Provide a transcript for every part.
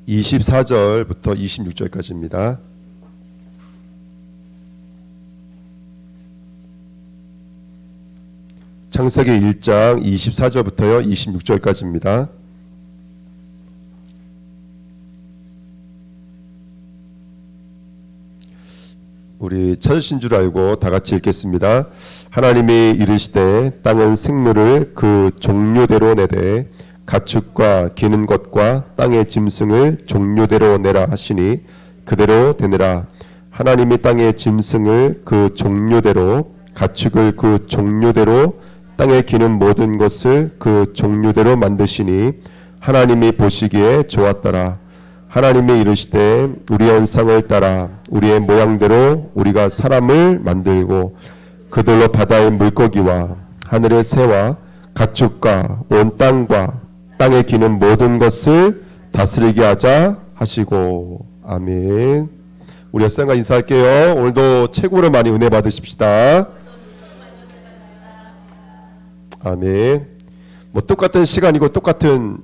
24절부터 26절까지입니다. 창세기 1장 24절부터요 26절까지입니다. 우리 찾으신 줄 알고 다 같이 읽겠습니다. 하나님이 이르시되 땅은 생물을 그 종류대로 내되 가축과 기는 것과 땅의 짐승을 종류대로 내라 하시니 그대로 되느라. 하나님이 땅의 짐승을 그 종류대로 가축을 그 종류대로 땅에 기는 모든 것을 그 종류대로 만드시니 하나님이 보시기에 좋았더라. 하나님이 이르시되 우리의 형상을 따라 우리의 모양대로 우리가 사람을 만들고 그들로 바다의 물고기와 하늘의 새와 가축과 온 땅과 땅에 기는 모든 것을 다스리게 하자 하시고. 아멘. 우리 햇상과 인사할게요. 오늘도 최고로 많이 은혜 받으십시다. 아멘. 똑같은 시간이고 똑같은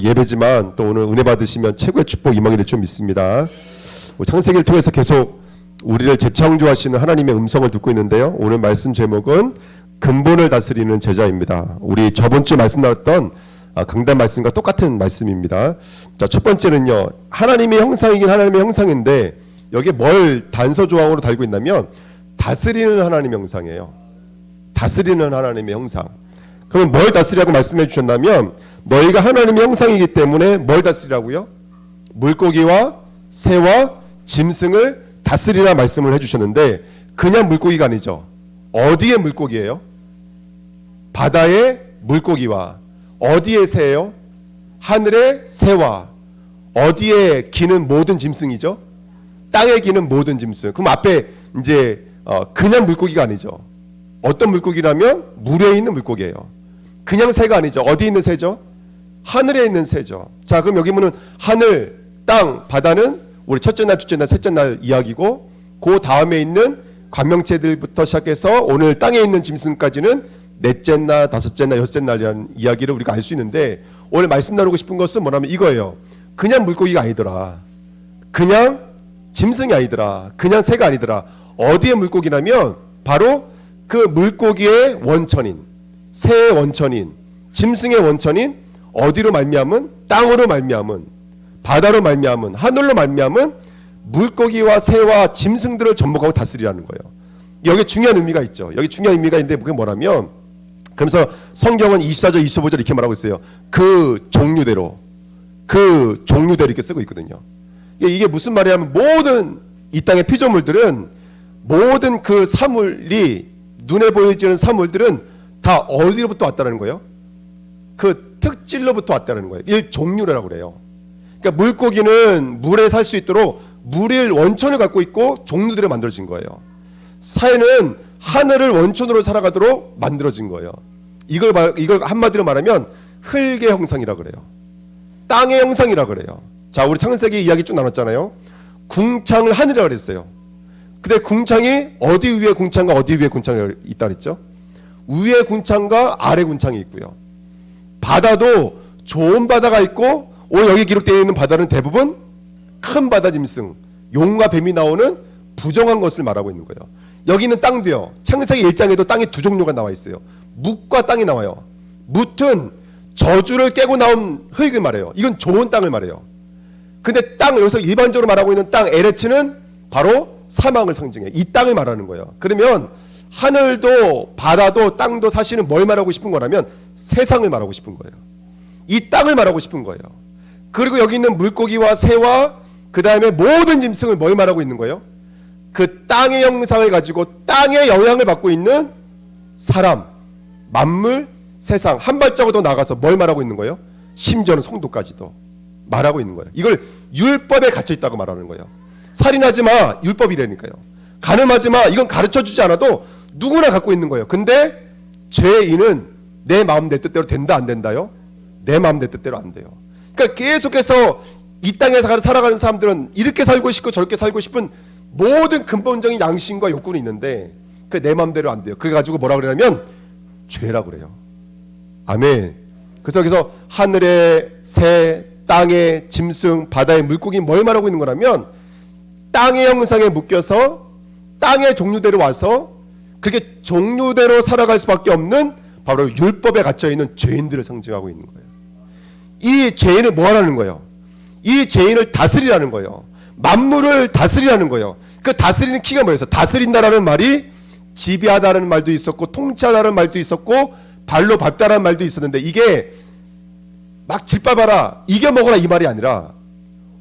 예배지만 또 오늘 은혜 받으시면 최고의 축복 임하게 될 줄 믿습니다. 창세기를 통해서 계속 우리를 재창조하시는 하나님의 음성을 듣고 있는데요. 오늘 말씀 제목은 근본을 다스리는 제자입니다. 우리 저번 주 말씀 나왔던 강단 말씀과 똑같은 말씀입니다. 자, 첫 번째는요. 하나님의 형상이긴 하나님의 형상인데 여기에 뭘 단서 조항으로 달고 있냐면 다스리는 하나님의 형상이에요. 다스리는 하나님의 형상. 그러면 뭘 다스리라고 말씀해 주셨냐면 너희가 하나님의 형상이기 때문에 뭘 다스리라고요? 물고기와 새와 짐승을 다스리라 말씀을 해주셨는데 그냥 물고기가 아니죠. 어디의 물고기예요? 바다의 물고기와 어디의 새예요? 하늘의 새와 어디에 기는 모든 짐승이죠? 땅에 기는 모든 짐승. 그럼 앞에 이제 그냥 물고기가 아니죠. 어떤 물고기라면 물에 있는 물고기예요. 그냥 새가 아니죠. 어디 있는 새죠? 하늘에 있는 새죠. 자, 그럼 여기 보면 하늘, 땅, 바다는 우리 첫째 날, 둘째 날, 셋째 날 이야기고 그 다음에 있는 관명체들부터 시작해서 오늘 땅에 있는 짐승까지는 넷째 날, 다섯째 날, 여섯째 날이라는 이야기를 우리가 알 수 있는데 오늘 말씀 나누고 싶은 것은 뭐냐면 이거예요. 그냥 물고기가 아니더라. 그냥 짐승이 아니더라. 그냥 새가 아니더라. 어디의 물고기라면 바로 그 물고기의 원천인, 새의 원천인, 짐승의 원천인 어디로 말미암은? 땅으로 말미암은, 바다로 말미암은, 하늘로 말미암은 물고기와 새와 짐승들을 접목하고 다스리라는 거예요. 여기 중요한 의미가 있죠. 여기 중요한 의미가 있는데 그게 뭐냐면 그러면서 성경은 24절, 25절 이렇게 말하고 있어요. 그 종류대로 이렇게 쓰고 있거든요. 이게 무슨 말이냐면 모든 이 땅의 피조물들은 모든 그 사물이 눈에 보여지는 사물들은 다 어디로부터 왔다는 거예요? 그 특질로부터 왔다는 거예요. 이 종류라고 그래요. 그러니까 물고기는 물에 살 수 있도록 물의 원천을 갖고 있고 종류대로 만들어진 거예요. 새는 하늘을 원천으로 살아가도록 만들어진 거예요. 이걸 한마디로 말하면 흙의 형상이라 그래요. 땅의 형상이라 그래요. 자, 우리 창세기 이야기 쭉 나눴잖아요. 궁창을 하늘이라고 그랬어요. 근데 궁창이 어디 위에 궁창과 어디 위에 궁창이 있다 그랬죠? 위에 궁창과 아래 궁창이 있고요. 바다도 좋은 바다가 있고 오늘 여기 기록되어 있는 바다는 대부분 큰 바다 짐승, 용과 뱀이 나오는 부정한 것을 말하고 있는 거예요. 여기 있는 땅도요. 창세기 1장에도 땅이 두 종류가 나와 있어요. 묵과 땅이 나와요. 묵은 저주를 깨고 나온 흙을 말해요. 이건 좋은 땅을 말해요. 근데 땅, 여기서 일반적으로 말하고 있는 땅 에레츠는 바로 사망을 상징해. 이 땅을 말하는 거예요. 그러면 하늘도 바다도 땅도 사실은 뭘 말하고 싶은 거라면 세상을 말하고 싶은 거예요. 이 땅을 말하고 싶은 거예요. 그리고 여기 있는 물고기와 새와 그 다음에 모든 짐승을 뭘 말하고 있는 거예요? 그 땅의 형상을 가지고 땅의 영향을 받고 있는 사람, 만물, 세상 한 발자국 더 나가서 뭘 말하고 있는 거예요? 심지어는 성도까지도 말하고 있는 거예요. 이걸 율법에 갇혀 있다고 말하는 거예요. 살인하지 마, 율법이라니까요. 간음하지 마, 이건 가르쳐주지 않아도 누구나 갖고 있는 거예요. 근데 죄인은 내 마음 내 뜻대로 된다 안 된다요? 내 마음 내 뜻대로 안 돼요. 그러니까 계속해서 이 땅에서 살아가는 사람들은 이렇게 살고 싶고 저렇게 살고 싶은 모든 근본적인 양심과 욕구는 있는데 그 내 마음대로 안 돼요. 그래가지고 뭐라 그러냐면 죄라 그래요. 아멘. 그래서 여기서 하늘의 새, 땅의 짐승, 바다의 물고기 뭘 말하고 있는 거라면 땅의 형상에 묶여서 땅의 종류대로 와서 그렇게 종류대로 살아갈 수밖에 없는 바로 율법에 갇혀있는 죄인들을 상징하고 있는 거예요. 이 죄인을 뭐 하라는 거예요? 이 죄인을 다스리라는 거예요. 만물을 다스리라는 거예요. 그 다스리는 키가 뭐였어? 다스린다라는 말이 지배하다라는 말도 있었고 통치하다라는 말도 있었고 발로 밟다라는 말도 있었는데 이게 막 짓밟아라 이겨먹어라 이 말이 아니라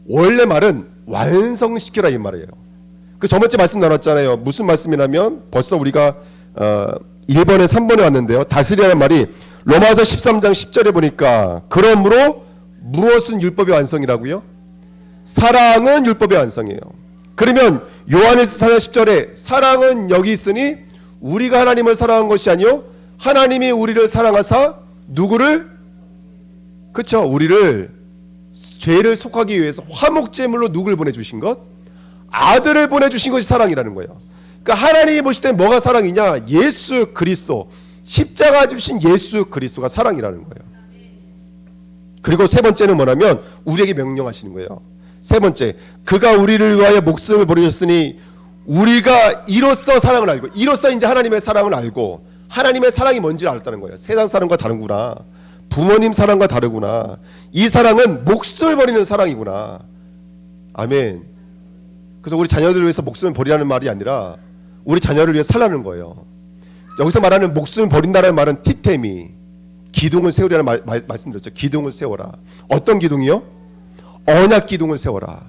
원래 말은 완성시키라 이 말이에요. 그 저번째 말씀 나눴잖아요. 무슨 말씀이냐면 벌써 우리가 1번에 3번에 왔는데요. 다스리라는 말이 로마서 13장 10절에 보니까 그러므로 무엇은 율법의 완성이라고요? 사랑은 율법의 완성이에요. 그러면 요한일서 4장 10절에 사랑은 여기 있으니 우리가 하나님을 사랑한 것이 아니요 하나님이 우리를 사랑하사 누구를? 그렇죠. 우리를 죄를 속하기 위해서 화목제물로 누구를 보내주신 것? 아들을 보내주신 것이 사랑이라는 거예요. 그러니까 하나님이 보실 때 뭐가 사랑이냐? 예수 그리스도 십자가 주신 예수 그리스도가 사랑이라는 거예요. 그리고 세 번째는 뭐냐면 우리에게 명령하시는 거예요. 세 번째, 그가 우리를 위하여 목숨을 버리셨으니 우리가 이로써 사랑을 알고 이로써 이제 하나님의 사랑을 알고 하나님의 사랑이 뭔지를 알았다는 거예요. 세상 사랑과 다르구나. 부모님 사랑과 다르구나. 이 사랑은 목숨을 버리는 사랑이구나. 아멘. 그래서 우리 자녀들을 위해서 목숨을 버리라는 말이 아니라 우리 자녀를 위해 살라는 거예요. 여기서 말하는 목숨을 버린다는 말은 티테미, 기둥을 세우라는 말씀드렸죠. 기둥을 세워라. 어떤 기둥이요? 언약 기둥을 세워라.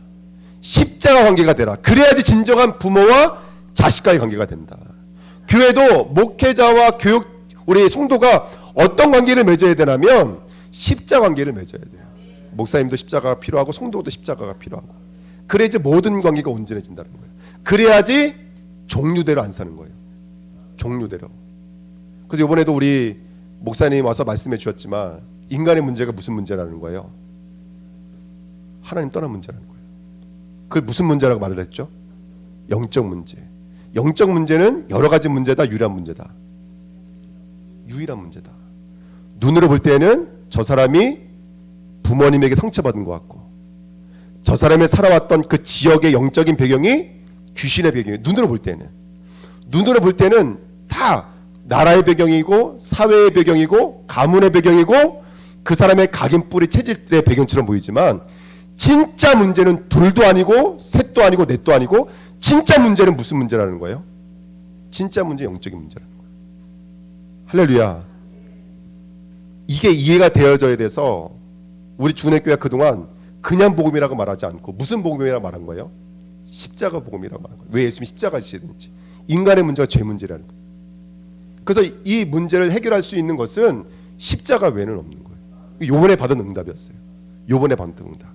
십자가 관계가 되라. 그래야지 진정한 부모와 자식과의 관계가 된다. 교회도 목회자와 교육 우리 성도가 어떤 관계를 맺어야 되냐면 십자가 관계를 맺어야 돼요. 목사님도 십자가가 필요하고 성도도 십자가가 필요하고 그래야지 모든 관계가 온전해진다는 거예요. 그래야지 종류대로 안 사는 거예요. 종류대로. 그래서 이번에도 우리 목사님 와서 말씀해 주셨지만 인간의 문제가 무슨 문제라는 거예요? 하나님 떠난 문제라는 거예요. 그걸 무슨 문제라고 말을 했죠? 영적 문제. 영적 문제는 여러 가지 문제다. 유일한 문제다. 유일한 문제다. 눈으로 볼 때는 저 사람이 부모님에게 상처받은 것 같고 저 사람이 살아왔던 그 지역의 영적인 배경이 귀신의 배경이에요. 눈으로 볼 때는 다 나라의 배경이고 사회의 배경이고 가문의 배경이고 그 사람의 각인 뿌리 체질의 배경처럼 보이지만 진짜 문제는 둘도 아니고 셋도 아니고 넷도 아니고 진짜 문제는 무슨 문제라는 거예요? 진짜 문제 영적인 문제라는 거예요. 할렐루야. 이게 이해가 되어져야 돼서 우리 주내교회가 그동안 그냥 복음이라고 말하지 않고 무슨 복음이라고 말한 거예요? 십자가 복음이라고 말한 거예요. 왜 예수님이 십자가 지셔야 되는지. 인간의 문제가 죄 문제라는 거예요. 그래서 이 문제를 해결할 수 있는 것은 십자가 외에는 없는 거예요. 요번에 받은 응답이었어요. 요번에 받은 응답.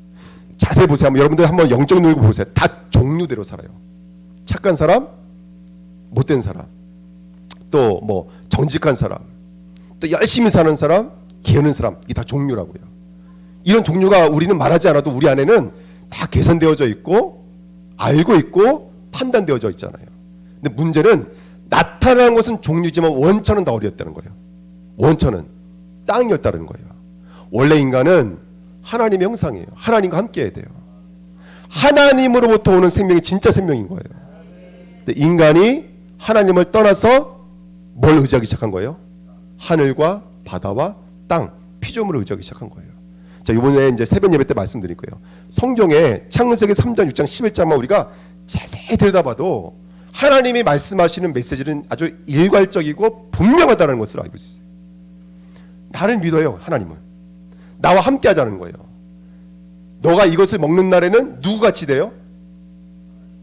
자세히 보세요. 여러분들 한번 영적 눈으로 보세요. 다 종류대로 살아요. 착한 사람, 못된 사람, 또 뭐 정직한 사람, 또 열심히 사는 사람, 게으른 사람, 이게 다 종류라고요. 이런 종류가 우리는 말하지 않아도 우리 안에는 다 계산되어져 있고 알고 있고 판단되어져 있잖아요. 근데 문제는 나타나는 것은 종류지만 원천은 다 어디였다는 거예요. 원천은 땅이었다는 거예요. 원래 인간은 하나님의 형상이에요. 하나님과 함께 해야 돼요. 하나님으로부터 오는 생명이 진짜 생명인 거예요. 근데 인간이 하나님을 떠나서 뭘 의지하기 시작한 거예요? 하늘과 바다와 땅, 피조물을 의지하기 시작한 거예요. 자, 이번에 이제 새벽 예배 때 말씀드릴 거예요. 성경에 창세기 3장, 6장, 11장만 우리가 자세히 들여다봐도 하나님이 말씀하시는 메시지는 아주 일괄적이고 분명하다는 것을 알고 있어요. 나를 믿어요, 하나님은. 나와 함께 하자는 거예요. 너가 이것을 먹는 날에는 누구같이 돼요?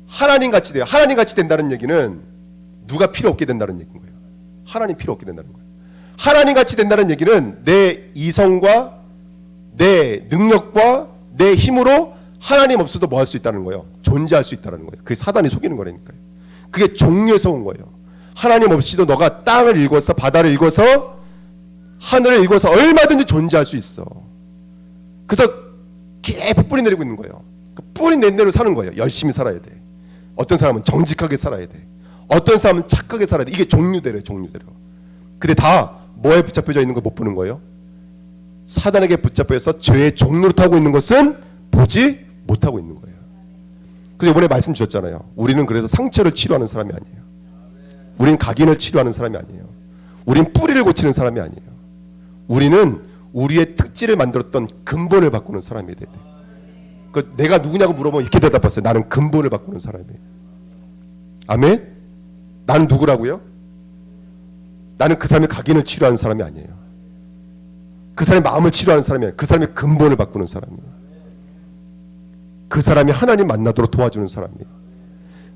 하나님같이 돼요. 하나님같이 된다는 얘기는 누가 필요 없게 된다는 얘기인 거예요. 하나님 필요 없게 된다는 거예요. 하나님같이 된다는 얘기는 내 이성과 내 능력과 내 힘으로 하나님 없어도 뭐 할 수 있다는 거예요? 존재할 수 있다는 거예요. 그게 사단이 속이는 거라니까요. 그게 종류에서 온 거예요. 하나님 없이도 너가 땅을 읽어서 바다를 읽어서 하늘을 읽어서 얼마든지 존재할 수 있어. 그래서 깊이 뿌리 내리고 있는 거예요. 그 뿌리 낸 대로 사는 거예요. 열심히 살아야 돼. 어떤 사람은 정직하게 살아야 돼. 어떤 사람은 착하게 살아야 돼. 이게 종류대로예요. 종류대로. 근데 다 뭐에 붙잡혀져 있는 거 못 보는 거예요? 사단에게 붙잡혀서 죄의 종로로 타고 있는 것은 보지 못하고 있는 거예요. 그래서 이번에 말씀 주셨잖아요. 우리는 그래서 상처를 치료하는 사람이 아니에요. 우리는 각인을 치료하는 사람이 아니에요. 우리는 뿌리를 고치는 사람이 아니에요. 우리는 우리의 특질을 만들었던 근본을 바꾸는 사람이 돼야 돼요. 그 내가 누구냐고 물어보면 이렇게 대답했어요. 나는 근본을 바꾸는 사람이에요. 아멘? 나는 누구라고요? 나는 그 사람의 각인을 치료하는 사람이 아니에요. 그 사람의 마음을 치료하는 사람이 아니에요. 그 사람의 근본을 바꾸는 사람이에요. 그 사람이 하나님 만나도록 도와주는 사람이에요.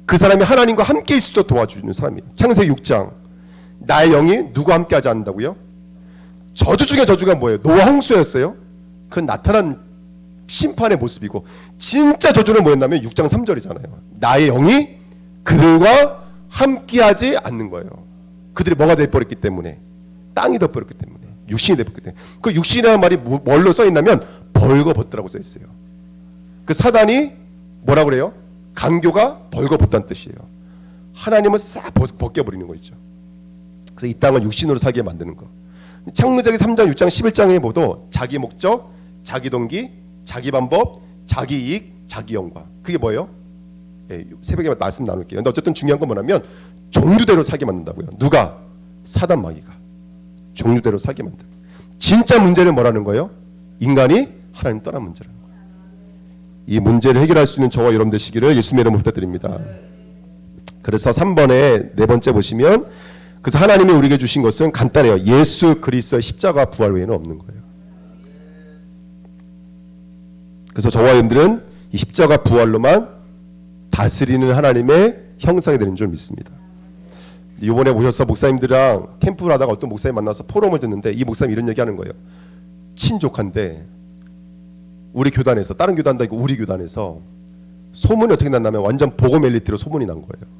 그 사람이 하나님과 함께 있어도 도와주는 사람이에요. 창세기 6장 나의 영이 누구와 함께 하지 않는다고요? 저주 중에 저주가 뭐예요? 노아 홍수였어요. 그건 나타난 심판의 모습이고 진짜 저주는 뭐였냐면 6장 3절이잖아요. 나의 영이 그들과 함께하지 않는 거예요. 그들이 뭐가 돼버렸기 때문에 땅이 돼버렸기 때문에 육신이 돼버렸기 때문에 그 육신이라는 말이 뭘로 써있냐면 벌거벗더라고 써있어요. 그 사단이 뭐라고 그래요? 강교가 벌거벗다는 뜻이에요. 하나님은 싹 벗겨버리는 거 있죠. 그래서 이 땅을 육신으로 살게 만드는 거. 창세기 3장 6장 11장에 보도 자기 목적, 자기 동기, 자기 방법, 자기 이익, 자기 영광. 그게 뭐예요? 예, 새벽에 말씀 나눌게요. 근데 어쨌든 중요한 건 뭐냐면 종류대로 살게 만든다고요. 누가? 사단 마귀가 종류대로 살게 만든다. 진짜 문제는 뭐라는 거예요? 인간이 하나님 떠난 문제라는 거예요. 이 문제를 해결할 수 있는 저와 여러분 되시기를 예수님의 이름으로 부탁드립니다. 그래서 3번에 네 번째 보시면 그래서 하나님이 우리에게 주신 것은 간단해요. 예수 그리스도의 십자가 부활 외에는 없는 거예요. 그래서 저와 여러분들은 이 십자가 부활로만 다스리는 하나님의 형상이 되는 줄 믿습니다. 이번에 오셔서 목사님들이랑 캠프를 하다가 어떤 목사님 만나서 포럼을 듣는데 이 목사님 이런 얘기하는 거예요. 친족한데 우리 교단에서 다른 교단도 아니고 우리 교단에서 소문이 어떻게 났냐면 완전 복음 엘리트로 소문이 난 거예요.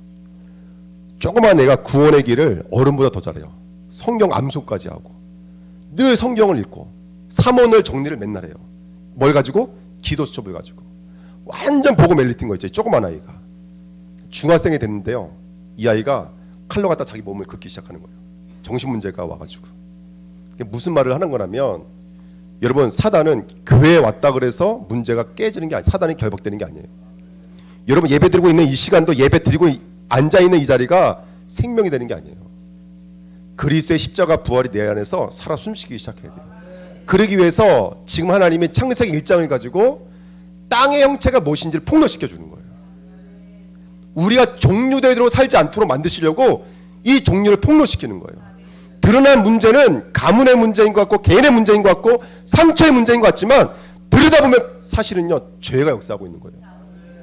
조그만 애가 구원의 길을 어른보다 더 잘해요. 성경 암송까지 하고 늘 성경을 읽고 삼원을 정리를 맨날 해요. 뭘 가지고? 기도 수첩을 가지고. 완전 복음 엘리트인 거 있죠. 조그만 아이가 중학생이 됐는데요. 이 아이가 칼로 갖다 자기 몸을 긋기 시작하는 거예요. 정신문제가 와가지고. 무슨 말을 하는 거냐면 여러분 사단은 교회에 왔다 그래서 문제가 깨지는 게 아니에요. 사단이 결박되는 게 아니에요. 여러분 예배 드리고 있는 이 시간도 예배 드리고 앉아있는 이 자리가 생명이 되는 게 아니에요. 그리스도의 십자가 부활이 내 안에서 살아 숨쉬기 시작해야 돼요. 그러기 위해서 지금 하나님이 창세기 1장을 가지고 땅의 형체가 무엇인지를 폭로시켜 주는 거예요. 우리가 종류대로 살지 않도록 만드시려고 이 종류를 폭로시키는 거예요. 드러난 문제는 가문의 문제인 것 같고 개인의 문제인 것 같고 상처의 문제인 것 같지만 들여다보면 사실은요 죄가 역사하고 있는 거예요.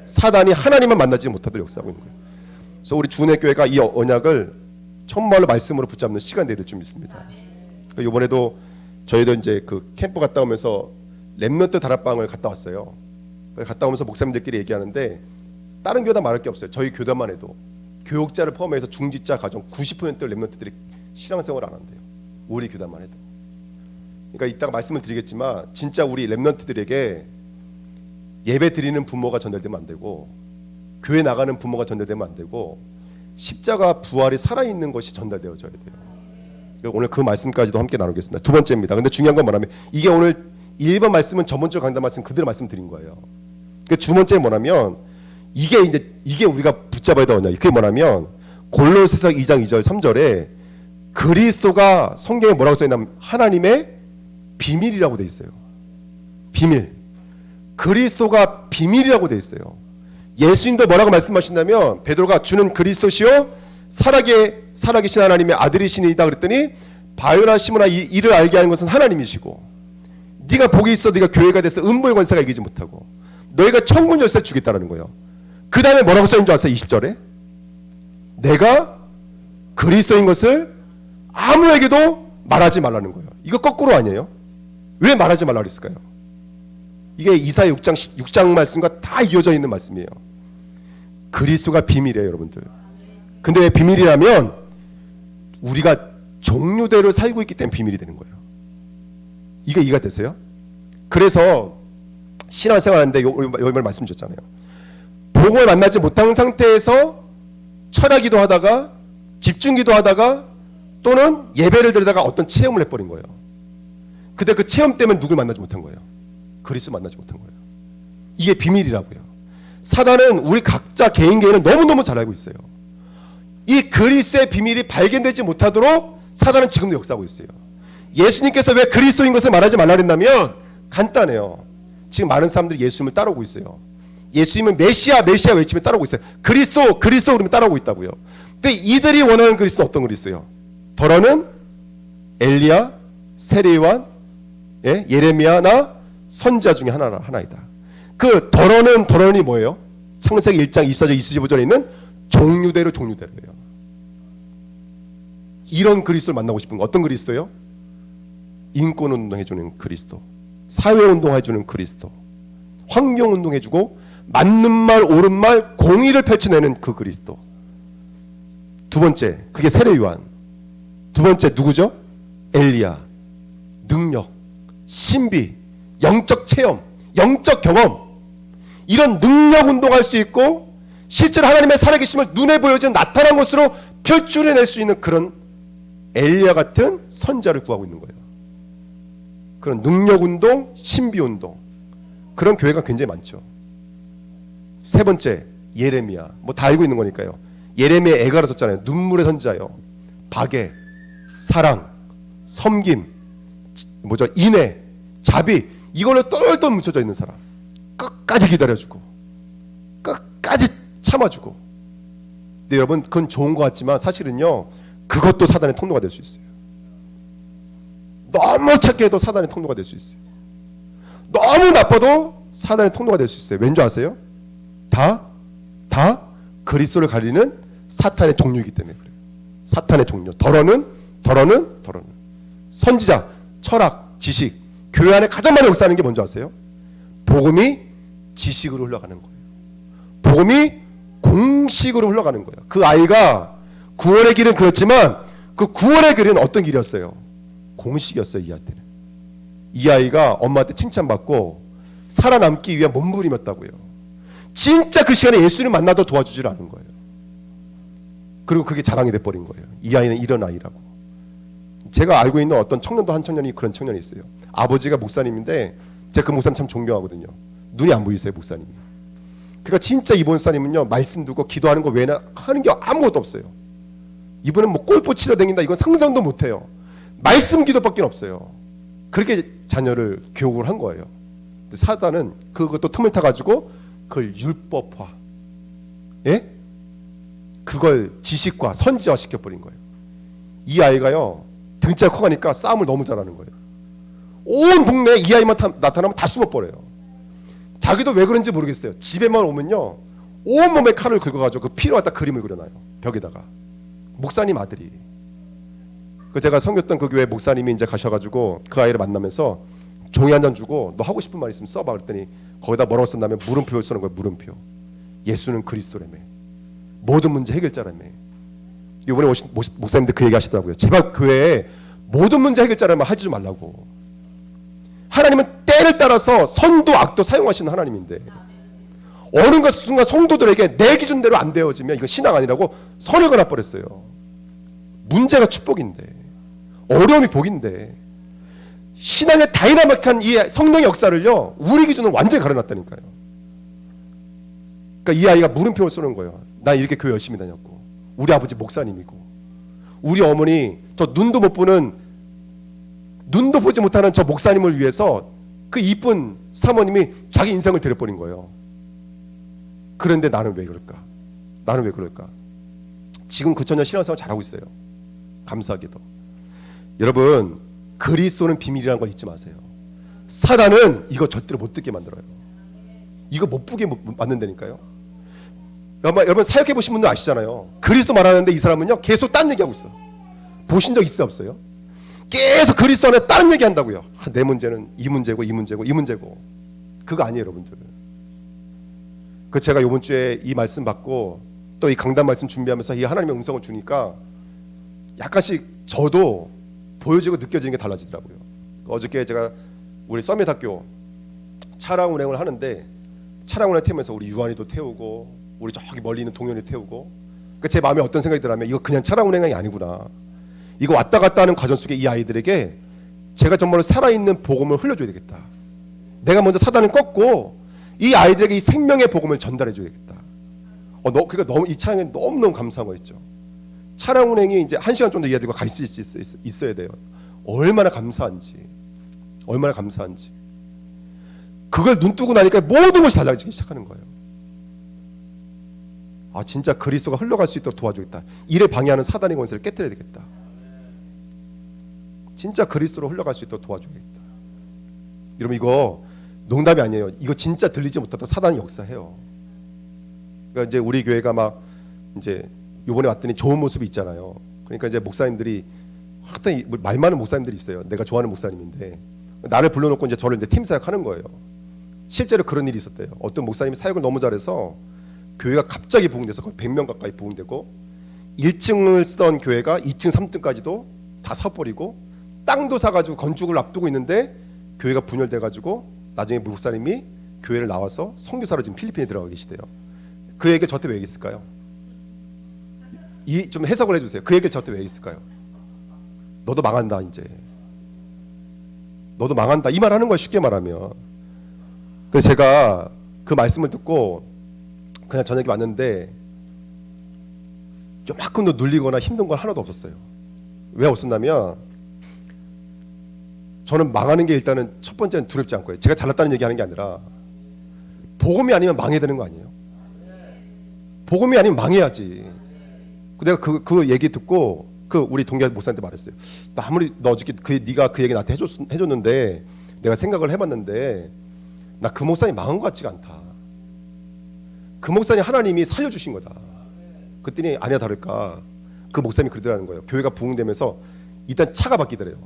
사단이 하나님을 만나지 못하도록 역사하고 있는 거예요. 그래서 우리 주은혜교회가 이 언약을 정말로 말씀으로 붙잡는 시간 내야 될 줄 믿습니다. 이번에도 저희도 이제 그 캠프 갔다 오면서 렘넌트 다락방을 갔다 왔어요. 갔다 오면서 목사님들끼리 얘기하는데 다른 교단 말할 게 없어요. 저희 교단만 해도 교육자를 포함해서 중지자 가정 90% 렘넌트들이 신앙생활을 안 한대요. 우리 교단만 해도. 그러니까 이따가 말씀을 드리겠지만 진짜 우리 렘넌트들에게 예배 드리는 부모가 전달되면 안 되고 교회 나가는 부모가 전달되면 안 되고 십자가 부활이 살아있는 것이 전달되어져야 돼요. 오늘 그 말씀까지도 함께 나누겠습니다. 두 번째입니다. 근데 중요한 건 뭐냐면 이게 오늘 1번 말씀은 저번주 강단 말씀 그대로 말씀드린 거예요. 두 번째는 뭐냐면 이게 우리가 붙잡아야 될 언약. 그게 뭐냐면 골로새서 2장 2절 3절에 그리스도가 성경에 뭐라고 써있냐면 하나님의 비밀이라고 돼 있어요. 비밀. 그리스도가 비밀이라고 돼 있어요. 예수님도 뭐라고 말씀하신다면 베드로가 주는 그리스도시요 살아계신 하나님의 아들이시니이다 그랬더니 바요나 시모나 이를 알게 하는 것은 하나님이시고 네가 복이 있어 네가 교회가 돼서 음보의 권세가 이기지 못하고 너희가 천군 열쇠를 주겠다라는 거예요. 그 다음에 뭐라고 써있는 줄 아세요? 20절에 내가 그리스도인 것을 아무에게도 말하지 말라는 거예요. 이거 거꾸로 아니에요? 왜 말하지 말라 그랬을까요? 이게 이사야 6장 말씀과 다 이어져 있는 말씀이에요. 그리스도가 비밀이에요, 여러분들. 근데 왜 비밀이라면 우리가 종류대로 살고 있기 때문에 비밀이 되는 거예요. 이게 이해가 되세요? 그래서 신앙생활 하는데 여기 말씀 주셨잖아요. 복음을 만나지 못한 상태에서 철학기도 하다가 집중기도 하다가 또는 예배를 드리다가 어떤 체험을 해버린 거예요. 근데 그 체험 때문에 누굴 만나지 못한 거예요. 그리스도 만나지 못한 거예요. 이게 비밀이라고요. 사단은 우리 각자 개인은 너무너무 잘 알고 있어요. 이 그리스도의 비밀이 발견되지 못하도록 사단은 지금도 역사하고 있어요. 예수님께서 왜 그리스도인 것을 말하지 말라 그랬냐면 간단해요. 지금 많은 사람들이 예수님을 따라오고 있어요. 예수님은 메시아 메시아 외치며 따라오고 있어요. 그리스도 그리스도 그러면 따라오고 있다고요. 근데 이들이 원하는 그리스도는 어떤 그리스도예요? 더러는 엘리야, 세례요한, 예레미야나 선지자 중에 하나이다. 그 더러는이 뭐예요? 창세기 1장 24절 25절에 있는 종류대로예요. 이런 그리스도를 만나고 싶은 거 어떤 그리스도예요? 인권운동 해주는 그리스도, 사회운동 해주는 그리스도, 환경운동 해주고 맞는 말 옳은 말 공의를 펼쳐내는 그 그리스도. 두 번째 그게 세례요한. 두 번째 누구죠? 엘리야. 능력, 신비, 영적 체험, 영적 경험, 이런 능력 운동할 수 있고 실제로 하나님의 살아계심을 눈에 보여지는 나타난 것으로 표출해낼 수 있는 그런 엘리야 같은 선자를 구하고 있는 거예요. 그런 능력 운동, 신비 운동, 그런 교회가 굉장히 많죠. 세 번째 예레미야. 뭐 다 알고 있는 거니까요. 예레미야 애가라 썼잖아요. 눈물의 선지자요. 박애, 사랑, 섬김, 인애, 자비, 이걸로 똘똘 뭉쳐져 있는 사람. 끝까지 기다려주고 끝까지 참아주고. 근데 여러분 그건 좋은 것 같지만 사실은요 그것도 사단의 통로가 될 수 있어요. 너무 착해 해도 사단의 통로가 될 수 있어요. 너무 나빠도 사단의 통로가 될 수 있어요. 왠 줄 아세요? 다 그리스도를 가리는 사탄의 종류이기 때문에 그래요. 사탄의 종류. 더러는 선지자, 철학, 지식. 교회 안에 가장 많이 역사하는 게 뭔지 아세요? 복음이 지식으로 흘러가는 거예요. 복음이 공식으로 흘러가는 거예요. 그 아이가 구원의 길은 그렇지만 그 구원의 길은 어떤 길이었어요? 공식이었어요. 이한테는. 이 아이가 엄마한테 칭찬받고 살아남기 위한 몸부림이었다고요. 진짜 그 시간에 예수님 만나도 도와주질 않은 거예요. 그리고 그게 자랑이 돼버린 거예요. 이 아이는 이런 아이라고. 제가 알고 있는 어떤 청년도 한 청년이 그런 청년이 있어요. 아버지가 목사님인데 제가 그 목사님 참 존경하거든요. 눈이 안 보이세요 목사님이. 그러니까 진짜 이번 목사님은요 말씀 두고 기도하는 거 외에는 하는 게 아무것도 없어요. 이분은 뭐 골프 치러 다닌다 이건 상상도 못해요. 말씀 기도밖에 없어요. 그렇게 자녀를 교육을 한 거예요. 근데 사단은 그것도 틈을 타가지고 그걸 율법화, 그걸 지식과 선지화 시켜버린 거예요. 이 아이가요 등치가 커가니까 싸움을 너무 잘하는 거예요. 온 동네에 이 아이만 나타나면 다 숨어버려요. 자기도 왜 그런지 모르겠어요. 집에만 오면요 온몸에 칼을 긁어가지고 그 피로 갖다 그림을 그려놔요. 벽에다가. 목사님 아들이. 그 제가 섬겼던 그 교회 목사님이 이제 가셔가지고 그 아이를 만나면서 종이 한 장 주고 너 하고 싶은 말 있으면 써봐 그랬더니 거기다 뭐라고 썼냐면 물음표를 쓰는 거예요. 물음표. 예수는 그리스도라며. 모든 문제 해결자라며. 이번에 오신 목사님들 그 얘기 하시더라고요. 제발 교회에 모든 문제 해결자라면 하지 좀 말라고. 하나님은 때를 따라서 선도 악도 사용하시는 하나님인데 어느 순간 성도들에게 내 기준대로 안 되어지면 이건 신앙 아니라고 선을 그어버렸어요. 문제가 축복인데 어려움이 복인데 신앙의 다이나믹한 이 성령의 역사를요 우리 기준으로 완전히 가려놨다니까요. 그러니까 이 아이가 물음표를 쏘는 거예요. 나 이렇게 교회 열심히 다녔고 우리 아버지 목사님이고 우리 어머니 저 눈도 보지 못하는 저 목사님을 위해서 그 이쁜 사모님이 자기 인생을 드려버린 거예요. 그런데 나는 왜 그럴까? 지금 그 처녀 신앙생활 잘하고 있어요. 감사하게도. 여러분 그리스도는 비밀이라는 걸 잊지 마세요. 사단은 이거 절대로 못 듣게 만들어요. 이거 못 보게 만든다니까요. 여러분 사역해 보신 분들 아시잖아요. 그리스도 말하는데 이 사람은요 계속 딴 얘기하고 있어. 보신 적 있어요 없어요? 계속 그리스도 안에 다른 얘기한다고요. 내 문제는 이 문제고 그거 아니에요 여러분들. 그 제가 이번 주에 이 말씀 받고 또 이 강단 말씀 준비하면서 이 하나님의 음성을 주니까 약간씩 저도 보여지고 느껴지는 게 달라지더라고요. 어저께 제가 우리 서밋학교 차량 운행을 하는데 차량 운행 태우면서 우리 유한이도 태우고 우리 저기 멀리 있는 동현이도 태우고 그러니까 제 마음에 어떤 생각이 들냐면 이거 그냥 차량 운행이 아니구나. 이거 왔다 갔다 하는 과정 속에 이 아이들에게 제가 정말로 살아있는 복음을 흘려줘야 되겠다. 내가 먼저 사단을 꺾고 이 아이들에게 이 생명의 복음을 전달해줘야 되겠다. 그러니까 너무 이 차량에 너무너무 감사한 거 있죠. 차량 운행이 이제 1시간 정도 이 아이들과 가 있어야 돼요. 얼마나 감사한지. 그걸 눈 뜨고 나니까 모든 것이 달라지기 시작하는 거예요. 진짜 그리스도가 흘러갈 수 있도록 도와주겠다. 이를 방해하는 사단의 권세를 깨뜨려야 되겠다. 진짜 그리스도로 흘러갈 수 있도록 도와줘야겠다. 여러분 이거 농담이 아니에요. 이거 진짜 들리지 못하다 사단이 역사해요. 그러니까 이제 우리 교회가 막 이제 이번에 왔더니 좋은 모습이 있잖아요. 그러니까 이제 목사님들이 하여튼 말 많은 목사님들이 있어요. 내가 좋아하는 목사님인데 나를 불러놓고 이제 저를 이제 팀 사역하는 거예요. 실제로 그런 일이 있었대요. 어떤 목사님이 사역을 너무 잘해서 교회가 갑자기 부흥돼서 거의 100명 가까이 부흥되고 1층을 쓰던 교회가 2층, 3층까지도 다 사버리고 땅도 사가지고 건축을 앞두고 있는데 교회가 분열돼가지고 나중에 목사님이 교회를 나와서 선교사로 지금 필리핀에 들어가 계시대요. 그 얘기를 저한테 왜 얘기했을까요? 좀 해석을 해주세요. 그 얘기를 저한테 왜 얘기했을까요? 너도 망한다 이제. 너도 망한다 이 말 하는 거야 쉽게 말하면. 그래서 제가 그 말씀을 듣고 그냥 저녁에 왔는데 요만큼도 눌리거나 힘든 건 하나도 없었어요. 왜 없었냐면 저는 망하는 게 일단은 첫 번째는 두렵지 않고요. 제가 잘났다는 얘기하는 게 아니라 복음이 아니면 망해야 되는 거 아니에요? 복음이 아니면 망해야지. 내가 그 얘기 듣고 우리 동기 목사한테 말했어요. 나 아무리 너 어저께 네가 그 얘기 나한테 해줬는데 내가 생각을 해봤는데 나 그 목사님 망한 것 같지가 않다. 그 목사님 하나님이 살려주신 거다. 그랬더니 아니야 다를까 그 목사님이 그러더라는 거예요. 교회가 부흥되면서 일단 차가 바뀌더래요.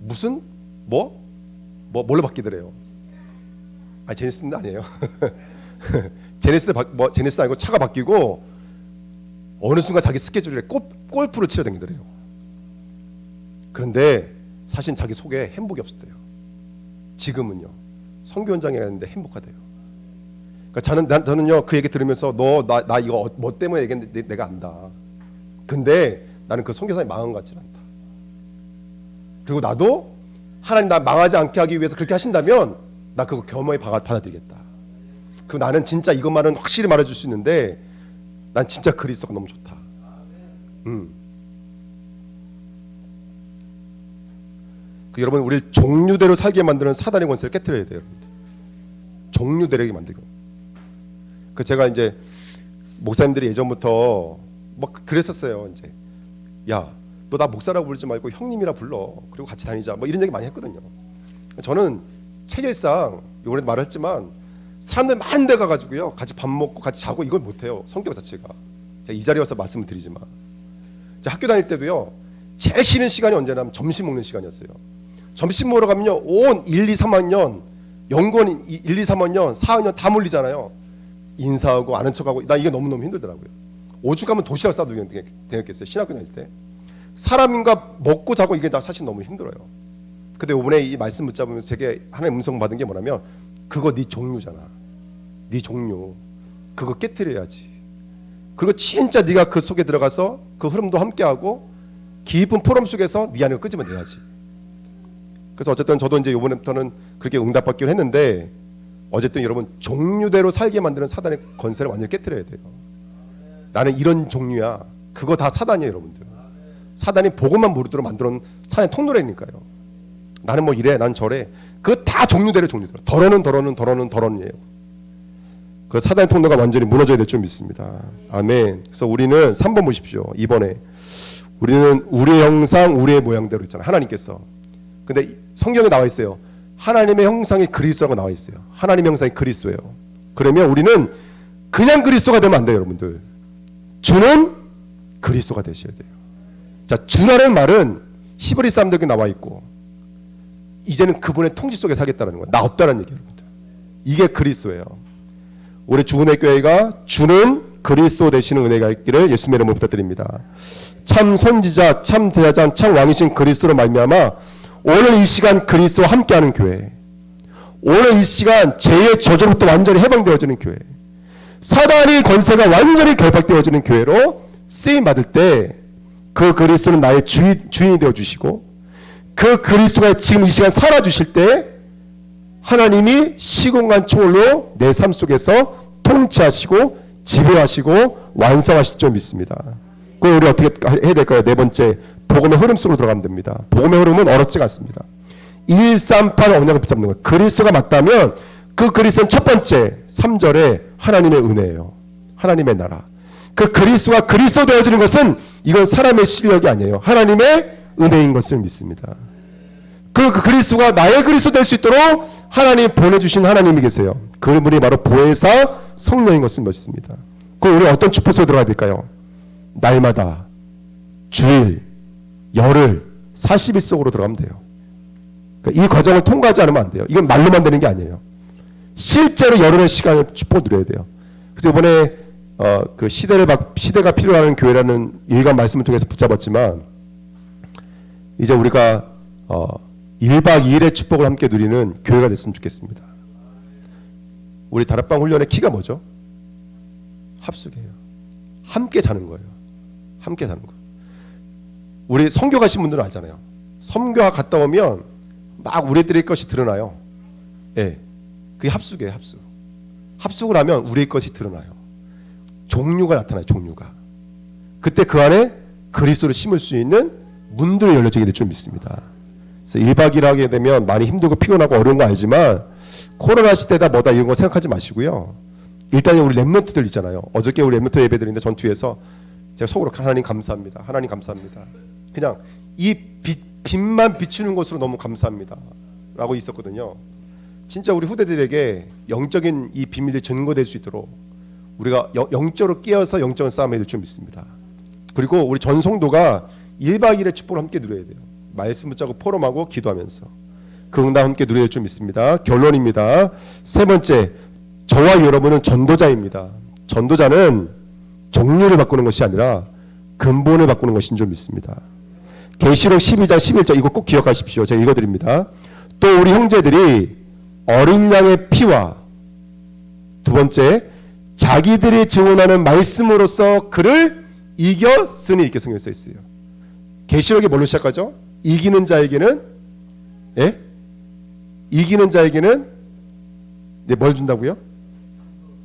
무슨? 뭘로 바뀌더래요? 제네시스는 아니에요. 제네시스 아니고 차가 바뀌고 어느 순간 자기 스케줄에 골프를 치러 다니더래요. 그런데 사실 자기 속에 행복이 없었대요. 지금은요. 선교 현장에 갔는데 행복하대요. 그러니까 저는요 그 얘기 들으면서 나 이거 뭐 때문에 얘기했는데 내가 안다. 근데 나는 그 선교사님 망한 것 같지 않다. 그리고 나도 하나님 나 망하지 않게 하기 위해서 그렇게 하신다면 나 그거 겸허히 받아들이겠다. 나는 진짜 이것만은 확실히 말해줄 수 있는데 난 진짜 그리스도가 너무 좋다. 여러분 우리를 종류대로 살게 만드는 사단의 권세를 깨트려야 돼요. 여러분들. 종류대로 만들고. 제가 이제 목사님들이 예전부터 그랬었어요. 이제 야, 너 나 목사라고 부르지 말고 형님이라 불러. 그리고 같이 다니자. 이런 얘기 많이 했거든요. 저는 체질상 이번에도 말했지만 사람들 많은 데 가가지고요 같이 밥 먹고 같이 자고 이걸 못해요. 성격 자체가. 제가 이 자리에 와서 말씀을 드리지만 학교 다닐 때도요 제일 쉬는 시간이 언제냐면 점심 먹는 시간이었어요. 점심 먹으러 가면요 온 1, 2, 3학년 연구원 1, 2, 3학년 4학년 다 몰리잖아요. 인사하고 아는 척하고 나 이게 너무너무 힘들더라고요. 오죽하면 도시락 싸도 되겠어요. 신학교 다닐 때 사람인가 먹고 자고 이게 다 사실 너무 힘들어요. 근데 이번에 이 말씀 붙잡으면서 제게 하나의 음성 받은 게 뭐냐면 그거 네 종류잖아. 네 종류 그거 깨트려야지. 그리고 진짜 네가 그 속에 들어가서 그 흐름도 함께하고 깊은 포럼 속에서 네 안을 끄집어 내야지. 그래서 어쨌든 저도 이제 이번부터는 그렇게 응답받기로 했는데 어쨌든 여러분 종류대로 살게 만드는 사단의 권세를 완전히 깨트려야 돼요. 나는 이런 종류야. 그거 다 사단이에요, 여러분들. 사단이 복음만 모르도록 만들어놓은 사단의 통로라니까요. 나는 뭐 이래, 난 저래. 그거 다 종류대로. 더러는 이에요. 그 사단의 통로가 완전히 무너져야 될 줄 믿습니다. 아멘. 그래서 우리는 3번 보십시오. 이번에 우리는 우리의 형상, 우리의 모양대로 있잖아요. 하나님께서. 근데 성경에 나와 있어요. 하나님의 형상이 그리스도라고 나와 있어요. 하나님의 형상이 그리스도예요. 그러면 우리는 그냥 그리스도가 되면 안 돼요, 여러분들. 주는 그리스도가 되셔야 돼요. 자, 주라는 말은 히브리 사람들에게 나와 있고 이제는 그분의 통치 속에 살겠다는 거예요. 나 없다는 얘기예요, 여러분들. 이게 그리스도예요. 우리 주은혜 교회가 주는 그리스도 되시는 은혜가 있기를 예수님의 이름으로 부탁드립니다. 참 선지자, 참 제자장, 참 왕이신 그리스도로 말미암아 오늘 이 시간 그리스도와 함께하는 교회, 오늘 이 시간 죄의 저주로부터 완전히 해방되어지는 교회, 사단의 권세가 완전히 결박되어지는 교회로 쓰임 받을 때 그 그리스도는 나의 주인이 되어주시고 그 그리스도가 지금 이 시간 살아주실 때 하나님이 시공간 초월로 내 삶 속에서 통치하시고 지배하시고 완성하실 줄 믿습니다. 그럼 우리 어떻게 해야 될까요? 네 번째, 복음의 흐름 속으로 들어가면 됩니다. 복음의 흐름은 어렵지가 않습니다. 138 언약을 붙잡는 거예요. 그리스도가 맞다면 그 그리스도는 첫 번째 3절에 하나님의 은혜예요. 하나님의 나라. 그 그리스도가 그리스도 되어지는 것은 이건 사람의 실력이 아니에요. 하나님의 은혜인 것을 믿습니다. 그 그리스도가 나의 그리스도 될 수 있도록 하나님이 보내주신 하나님이 계세요. 그분이 바로 보혜사 성령인 것을 믿습니다. 그럼 우리 어떤 축복 속에 들어가야 될까요? 날마다 주일, 열흘, 40일 속으로 들어가면 돼요. 그러니까 이 과정을 통과하지 않으면 안 돼요. 이건 말로만 되는 게 아니에요. 실제로 열흘의 시간을 축복 누려야 돼요. 그래서 이번에 그 시대가 필요한 교회라는 일간 말씀을 통해서 붙잡았지만 이제 우리가 1박 2일의 축복을 함께 누리는 교회가 됐으면 좋겠습니다. 우리 다락방 훈련의 키가 뭐죠? 합숙이에요. 함께 자는 거예요. 함께 자는 거. 우리 선교 가신 분들은 알잖아요. 선교 갔다 오면 막 우리들의 것이 드러나요. 예, 그게 합숙이에요. 합숙. 합숙을 하면 우리의 것이 드러나요. 종류가 나타나요. 종류가. 그때 그 안에 그리스도를 심을 수 있는 문들이 열려지게 될 줄 믿습니다. 그래서 1박 2일 하게 되면 많이 힘들고 피곤하고 어려운 거 알지만 코로나 시대다 뭐다 이런 거 생각하지 마시고요. 일단 우리 랩런트들 있잖아요. 어저께 우리 랩런트 예배 드리는데 전투에서 제가 속으로 하나님 감사합니다. 하나님 감사합니다. 그냥 이 빛만 비추는 것으로 너무 감사합니다. 라고 있었거든요. 진짜 우리 후대들에게 영적인 이 비밀들이 증거될 수 있도록 우리가 영적으로 깨어서 영적인 싸움을 해야 될 줄 믿습니다. 그리고 우리 전 성도가 1박 2일의 축복을 함께 누려야 돼요. 말씀 붙잡고 포럼하고 기도하면서 그 응답 함께 누려야 될 줄 믿습니다. 결론입니다. 세 번째, 저와 여러분은 전도자입니다. 전도자는 종류를 바꾸는 것이 아니라 근본을 바꾸는 것인 줄 믿습니다. 계시록 12장 11절 이거 꼭 기억하십시오. 제가 읽어드립니다. 또 우리 형제들이 어린 양의 피와 두 번째 자기들이 증언하는 말씀으로써 그를 이겼으니 이렇게 성경에 써 있어요. 계시록이 뭘로 시작하죠? 이기는 자에게는 이기는 자에게는 뭘 준다고요?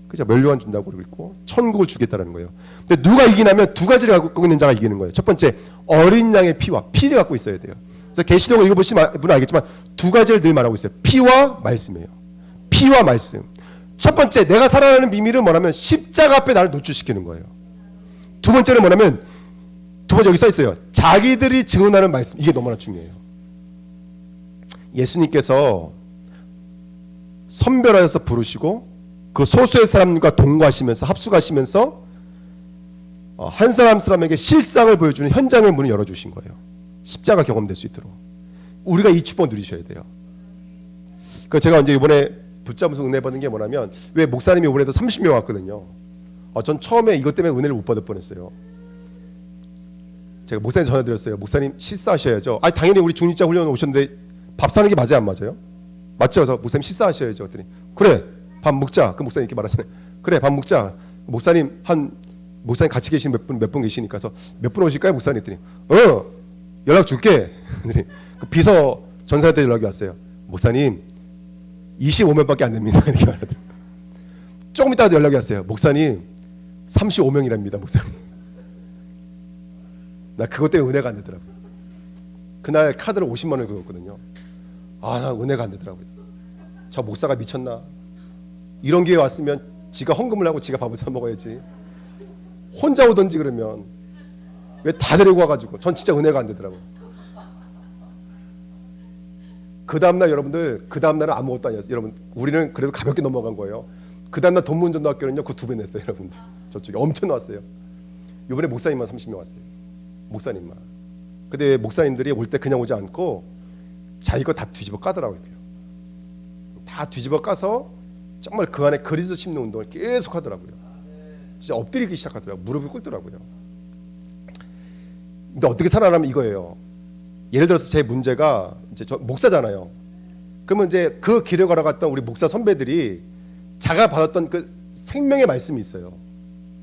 그죠? 멸류관 준다고 그러고 있고 천국을 주겠다라는 거예요. 근데 누가 이기냐면 두 가지를 갖고 있는 자가 이기는 거예요. 첫 번째 어린 양의 피와 피를 갖고 있어야 돼요. 그래서 계시록을 읽어보시면 분은 알겠지만 두 가지를 늘 말하고 있어요. 피와 말씀이에요. 피와 말씀. 첫 번째 내가 살아나는 비밀은 뭐냐면 십자가 앞에 나를 노출시키는 거예요. 두 번째는 뭐냐면 두 번째 여기 써 있어요. 자기들이 증언하는 말씀. 이게 너무나 중요해요. 예수님께서 선별하여서 부르시고 그 소수의 사람과 동거하시면서 합숙하시면서 한 사람에게 실상을 보여주는 현장의 문을 열어주신 거예요. 십자가 경험될 수 있도록 우리가 이 축복을 누리셔야 돼요. 그 제가 이제 이번에 붙잡으면서 은혜 받은 게 뭐냐면 왜 목사님이 이번에도 30명 왔거든요. 전 처음에 이것 때문에 은혜를 못 받을 뻔했어요. 제가 목사님 전화드렸어요. 목사님 식사하셔야죠. 당연히 우리 중립자 훈련 오셨는데 밥 사는 게 맞아요, 안 맞아요? 맞죠? 그래서 목사님 식사하셔야죠. 그랬더니 그래 밥 먹자. 그 목사님 이렇게 말하시네. 그래 밥 먹자. 목사님 목사님 같이 계신 몇 분 계시니까 그래서 몇 분 오실까요, 목사님? 했더니 연락 줄게. 그 비서 전사한테 연락이 왔어요. 목사님 25명밖에 안 됩니다. 이렇게 말하더라고요. 조금 이따 연락이 왔어요. 목사님 35명이랍니다. 목사님. 나 그것 때문에 은혜가 안 되더라고요. 그날 카드를 50만 원을 긁었거든요. 나 은혜가 안 되더라고요. 저 목사가 미쳤나? 이런 기회 왔으면 지가 헌금을 하고 지가 밥을 사 먹어야지. 혼자 오던지 그러면 왜 다 데리고 와가지고 전 진짜 은혜가 안 되더라고요. 그 다음날 여러분들 그 다음날은 아무것도 아니었어요. 여러분 우리는 그래도 가볍게 넘어간 거예요. 그 다음날 돈문전도학교는요 그 2배 냈어요. 여러분들 저쪽에 엄청 나왔어요. 이번에 목사님만 30명 왔어요. 목사님만. 근데 목사님들이 올 때 그냥 오지 않고 자기 거 다 뒤집어 까더라고요. 다 뒤집어 까서 정말 그 안에 그리스도 심는 운동을 계속 하더라고요. 진짜 엎드리기 시작하더라고요. 무릎을 꿇더라고요. 근데 어떻게 살아나면 이거예요. 예를 들어서 제 문제가 이제 저 목사잖아요. 그러면 이제 그 길을 걸어갔던 우리 목사 선배들이 자가 받았던 그 생명의 말씀이 있어요.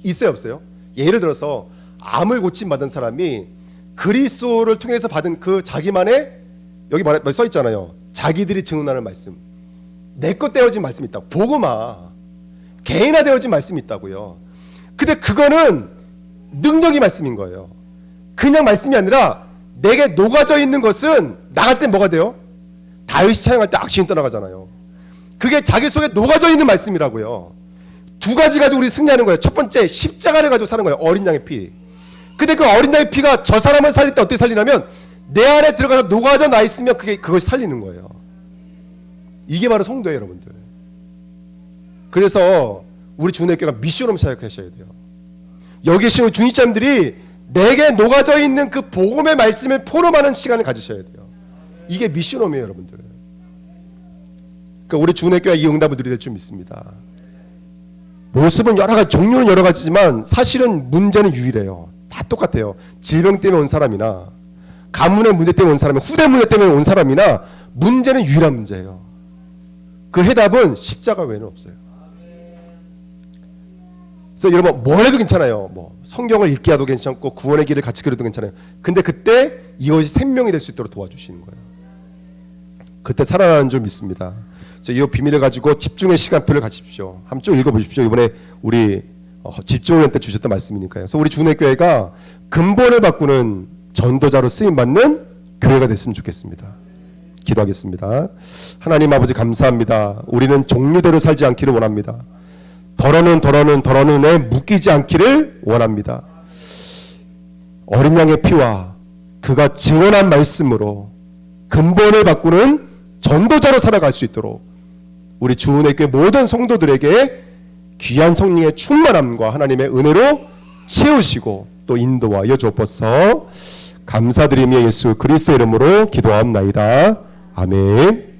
있어요, 없어요? 예를 들어서 암을 고침 받은 사람이 그리스도를 통해서 받은 그 자기만의 여기 써 있잖아요. 자기들이 증언하는 말씀, 내 것 떼어진 말씀이 있다고. 복음화 개인화되어진 말씀이 있다고요. 근데 그거는 능력이 말씀인 거예요. 그냥 말씀이 아니라 내게 녹아져 있는 것은 나갈 때 뭐가 돼요? 다윗이 찬양할 때 악신이 떠나가잖아요. 그게 자기 속에 녹아져 있는 말씀이라고요. 두 가지 가지고 우리 승리하는 거예요. 첫 번째, 십자가를 가지고 사는 거예요. 어린 양의 피. 근데 그 어린 양의 피가 저 사람을 살릴 때 어떻게 살리냐면 내 안에 들어가서 녹아져 나 있으면 그것이 살리는 거예요. 이게 바로 성도예요, 여러분들. 그래서 우리 주님께가 미션으로 사역하셔야 돼요. 여기 계신 중직자님들이 내게 녹아져 있는 그 복음의 말씀을 포럼하는 시간을 가지셔야 돼요. 이게 미션홈이에요, 여러분들. 그러니까 우리 주님교회 이 응답을 누리게 될 줄 믿습니다. 모습은 여러 가지, 종류는 여러 가지지만 사실은 문제는 유일해요. 다 똑같아요. 질병 때문에 온 사람이나 가문의 문제 때문에 온 사람이나 후대 문제 때문에 온 사람이나 문제는 유일한 문제예요. 그 해답은 십자가 외에는 없어요. 그래서 여러분 뭘 해도 괜찮아요. 뭐 성경을 읽게 해도 괜찮고 구원의 길을 같이 걸어도 괜찮아요. 근데 그때 이것이 생명이 될 수 있도록 도와주시는 거예요. 그때 살아나는 줄 믿습니다. 그래서 이 비밀을 가지고 집중의 시간표를 가지십시오. 한번 쭉 읽어보십시오. 이번에 우리 집중을 때 주셨던 말씀이니까요. 그래서 우리 주내교회가 근본을 바꾸는 전도자로 쓰임받는 교회가 됐으면 좋겠습니다. 기도하겠습니다. 하나님 아버지 감사합니다. 우리는 종류대로 살지 않기를 원합니다. 덜어는 에 묶이지 않기를 원합니다. 어린 양의 피와 그가 증언한 말씀으로 근본을 바꾸는 전도자로 살아갈 수 있도록 우리 주은혜교회 모든 성도들에게 귀한 성령의 충만함과 하나님의 은혜로 채우시고 또 인도하여 주옵소서. 감사드리며 예수 그리스도 이름으로 기도하옵나이다. 아멘.